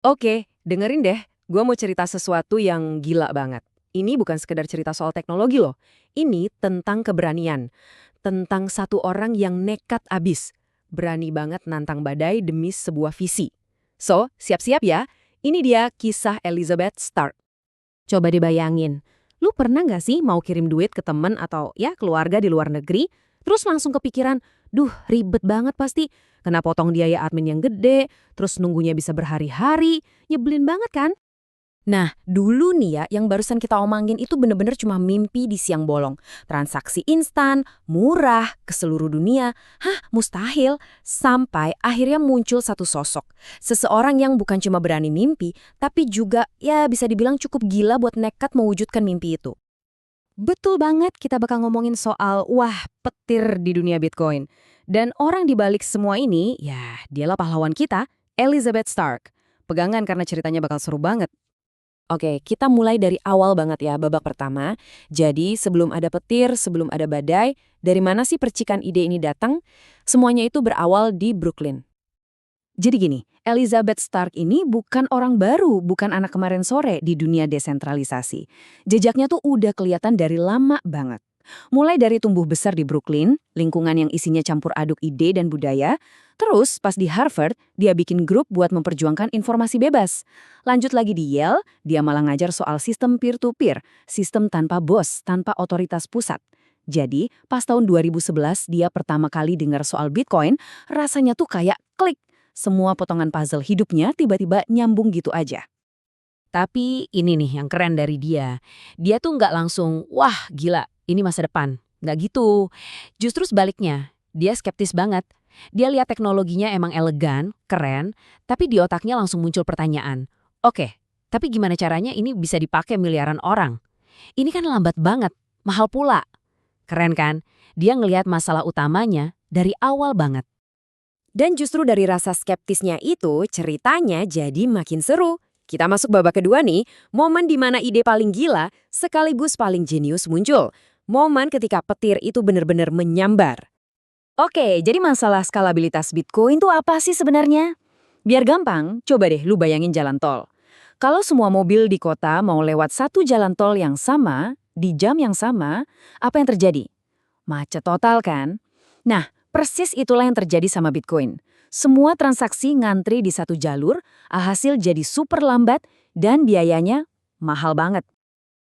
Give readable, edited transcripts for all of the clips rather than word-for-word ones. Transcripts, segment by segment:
Oke, dengerin deh. Gue mau cerita sesuatu yang gila banget. Ini bukan sekedar cerita soal teknologi loh. Ini tentang keberanian. Tentang satu orang yang nekat abis. Berani banget nantang badai demi sebuah visi. So, siap-siap ya. Ini dia kisah Elizabeth Stark. Coba dibayangin, lu pernah nggak sih mau kirim duit ke temen atau ya keluarga di luar negeri, terus langsung kepikiran, duh ribet banget pasti, kena potong biaya admin yang gede, terus nunggunya bisa berhari-hari, nyebelin banget kan? Nah, dulu nih ya, yang barusan kita omongin itu bener-bener cuma mimpi di siang bolong. Transaksi instan, murah, ke seluruh dunia. Hah, mustahil. Sampai akhirnya muncul satu sosok. Seseorang yang bukan cuma berani mimpi, tapi juga ya bisa dibilang cukup gila buat nekat mewujudkan mimpi itu. Betul banget, kita bakal ngomongin soal, wah, petir di dunia Bitcoin. Dan orang di balik semua ini, ya dialah pahlawan kita, Elizabeth Stark. Pegangan karena ceritanya bakal seru banget. Oke, kita mulai dari awal banget ya, babak pertama. Jadi, sebelum ada petir, sebelum ada badai, dari mana sih percikan ide ini datang? Semuanya itu berawal di Brooklyn. Jadi gini, Elizabeth Stark ini bukan orang baru, bukan anak kemarin sore di dunia desentralisasi. Jejaknya tuh udah kelihatan dari lama banget. Mulai dari tumbuh besar di Brooklyn, lingkungan yang isinya campur aduk ide dan budaya, terus pas di Harvard, dia bikin grup buat memperjuangkan informasi bebas. Lanjut lagi di Yale, dia malah ngajar soal sistem peer-to-peer, sistem tanpa bos, tanpa otoritas pusat. Jadi, pas tahun 2011 dia pertama kali dengar soal Bitcoin, rasanya tuh kayak klik. Semua potongan puzzle hidupnya tiba-tiba nyambung gitu aja. Tapi ini nih yang keren dari dia. Dia tuh nggak langsung, wah gila, ini masa depan. Nggak gitu. Justru sebaliknya, dia skeptis banget. Dia lihat teknologinya emang elegan, keren, tapi di otaknya langsung muncul pertanyaan. Oke, tapi gimana caranya ini bisa dipakai miliaran orang? Ini kan lambat banget, mahal pula. Keren kan? Dia ngelihat masalah utamanya dari awal banget. Dan justru dari rasa skeptisnya itu, ceritanya jadi makin seru. Kita masuk babak kedua nih, momen di mana ide paling gila sekaligus paling jenius muncul. Momen ketika petir itu benar-benar menyambar. Oke, jadi masalah skalabilitas Bitcoin itu apa sih sebenarnya? Biar gampang, coba deh lu bayangin jalan tol. Kalau semua mobil di kota mau lewat satu jalan tol yang sama, di jam yang sama, apa yang terjadi? Macet total kan? Nah, persis itulah yang terjadi sama Bitcoin. Semua transaksi ngantri di satu jalur, alhasil jadi super lambat dan biayanya mahal banget.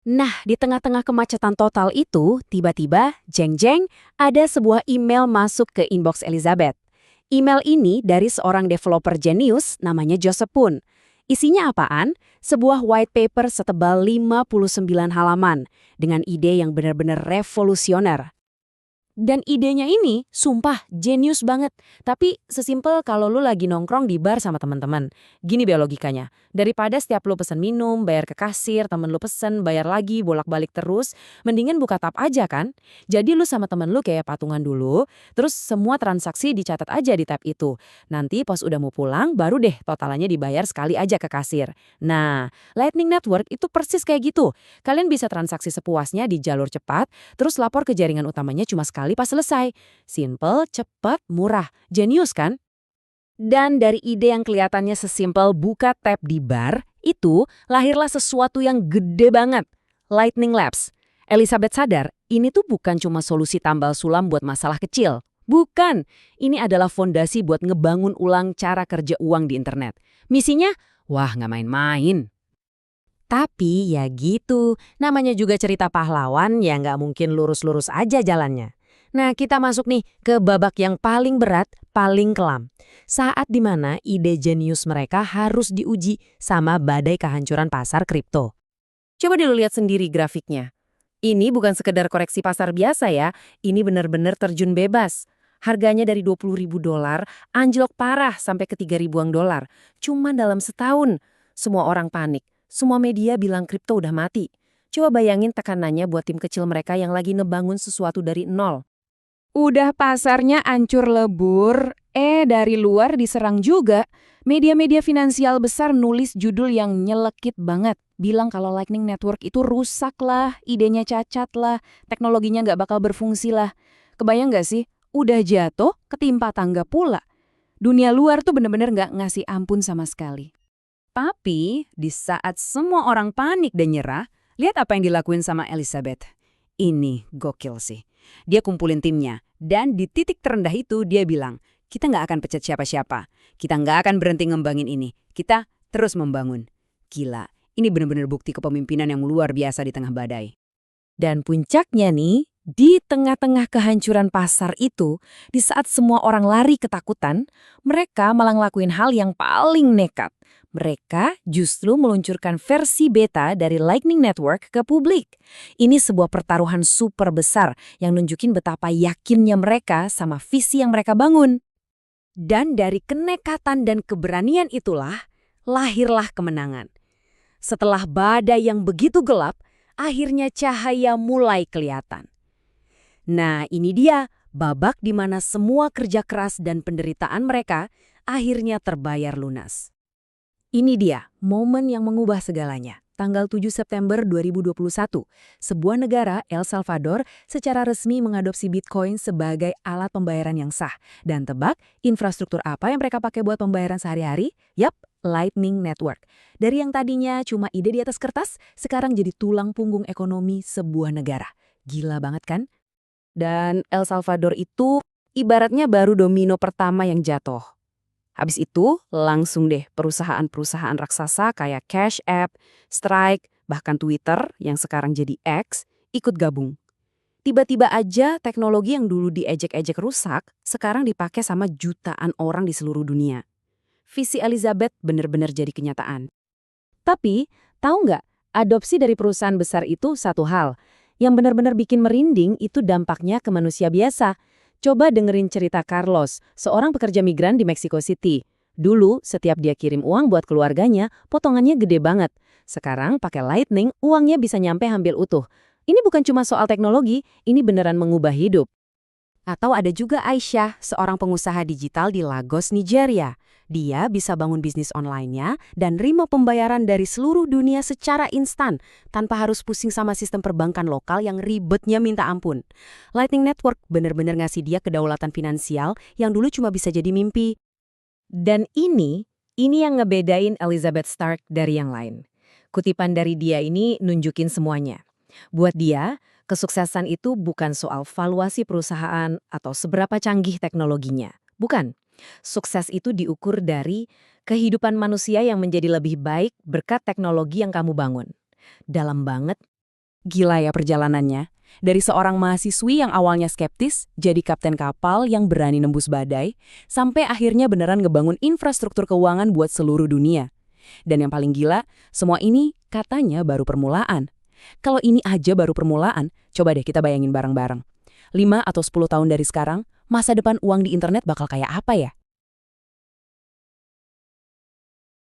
Nah, di tengah-tengah kemacetan total itu, tiba-tiba, jeng-jeng, ada sebuah email masuk ke inbox Elizabeth. Email ini dari seorang developer jenius namanya Joseph Poon. Isinya apaan? Sebuah white paper setebal 59 halaman dengan ide yang benar-benar revolusioner. Dan idenya ini, sumpah, jenius banget. Tapi sesimpel kalau lu lagi nongkrong di bar sama teman-teman. Gini biologikanya, daripada setiap lu pesen minum, bayar ke kasir, temen lu pesen, bayar lagi, bolak-balik terus, mendingan buka tab aja kan? Jadi lu sama temen lu kayak patungan dulu, terus semua transaksi dicatat aja di tab itu. Nanti pas udah mau pulang, baru deh totalannya dibayar sekali aja ke kasir. Nah, Lightning Network itu persis kayak gitu. Kalian bisa transaksi sepuasnya di jalur cepat, terus lapor ke jaringan utamanya cuma sekali pas selesai. Simple, cepat, murah. Jenius kan? Dan dari ide yang kelihatannya sesimpel buka tab di bar, itu lahirlah sesuatu yang gede banget. Lightning Labs. Elizabeth sadar, ini tuh bukan cuma solusi tambal sulam buat masalah kecil. Bukan, ini adalah fondasi buat ngebangun ulang cara kerja uang di internet. Misinya, wah nggak main-main. Tapi ya gitu, namanya juga cerita pahlawan ya nggak mungkin lurus-lurus aja jalannya. Nah kita masuk nih ke babak yang paling berat, paling kelam. Saat dimana ide jenius mereka harus diuji sama badai kehancuran pasar kripto. Coba dulu lihat sendiri grafiknya. Ini bukan sekedar koreksi pasar biasa ya, ini benar-benar terjun bebas. Harganya dari $20.000 anjlok parah sampai ke 3 ribuan dolar. Cuma dalam setahun. Semua orang panik. Semua media bilang kripto udah mati. Coba bayangin tekanannya buat tim kecil mereka yang lagi ngebangun sesuatu dari nol. Udah pasarnya ancur lebur, dari luar diserang juga. Media-media finansial besar nulis judul yang nyelekit banget. Bilang kalau Lightning Network itu rusak lah, idenya cacat lah, teknologinya nggak bakal berfungsi lah. Kebayang nggak sih? Udah jatuh, ketimpa tangga pula. Dunia luar tuh bener-bener nggak ngasih ampun sama sekali. Tapi, di saat semua orang panik dan nyerah, lihat apa yang dilakuin sama Elizabeth. Ini gokil sih. Dia kumpulin timnya, dan di titik terendah itu dia bilang, kita nggak akan pecat siapa-siapa. Kita nggak akan berhenti ngembangin ini. Kita terus membangun. Gila, ini benar-benar bukti kepemimpinan yang luar biasa di tengah badai. Dan puncaknya nih, di tengah-tengah kehancuran pasar itu, di saat semua orang lari ketakutan, mereka malah ngelakuin hal yang paling nekat. Mereka justru meluncurkan versi beta dari Lightning Network ke publik. Ini sebuah pertaruhan super besar yang nunjukin betapa yakinnya mereka sama visi yang mereka bangun. Dan dari kenekatan dan keberanian itulah, lahirlah kemenangan. Setelah badai yang begitu gelap, akhirnya cahaya mulai kelihatan. Nah, ini dia babak di mana semua kerja keras dan penderitaan mereka akhirnya terbayar lunas. Ini dia, momen yang mengubah segalanya. Tanggal 7 September 2021, sebuah negara, El Salvador, secara resmi mengadopsi Bitcoin sebagai alat pembayaran yang sah. Dan tebak, infrastruktur apa yang mereka pakai buat pembayaran sehari-hari? Yap, Lightning Network. Dari yang tadinya cuma ide di atas kertas, sekarang jadi tulang punggung ekonomi sebuah negara. Gila banget kan? Dan El Salvador itu ibaratnya baru domino pertama yang jatuh. Habis itu, langsung deh perusahaan-perusahaan raksasa kayak Cash App, Strike, bahkan Twitter yang sekarang jadi X, ikut gabung. Tiba-tiba aja teknologi yang dulu diejek-ejek rusak, sekarang dipakai sama jutaan orang di seluruh dunia. Visi Elizabeth benar-benar jadi kenyataan. Tapi, tahu nggak, adopsi dari perusahaan besar itu satu hal. Yang benar-benar bikin merinding itu dampaknya ke manusia biasa. Coba dengerin cerita Carlos, seorang pekerja migran di Mexico City. Dulu, setiap dia kirim uang buat keluarganya, potongannya gede banget. Sekarang, pakai Lightning, uangnya bisa nyampe hampir utuh. Ini bukan cuma soal teknologi, ini beneran mengubah hidup. Atau ada juga Aisyah, seorang pengusaha digital di Lagos, Nigeria. Dia bisa bangun bisnis online-nya dan nerima pembayaran dari seluruh dunia secara instan, tanpa harus pusing sama sistem perbankan lokal yang ribetnya minta ampun. Lightning Network benar-benar ngasih dia kedaulatan finansial yang dulu cuma bisa jadi mimpi. Dan ini yang ngebedain Elizabeth Stark dari yang lain. Kutipan dari dia ini nunjukin semuanya. Buat dia, kesuksesan itu bukan soal valuasi perusahaan atau seberapa canggih teknologinya. Bukan. Sukses itu diukur dari kehidupan manusia yang menjadi lebih baik berkat teknologi yang kamu bangun. Dalam banget. Gila ya perjalanannya. Dari seorang mahasiswi yang awalnya skeptis, jadi kapten kapal yang berani nembus badai, sampai akhirnya beneran ngebangun infrastruktur keuangan buat seluruh dunia. Dan yang paling gila, semua ini katanya baru permulaan. Kalau ini aja baru permulaan, coba deh kita bayangin bareng-bareng. 5 atau 10 tahun dari sekarang, masa depan uang di internet bakal kayak apa ya?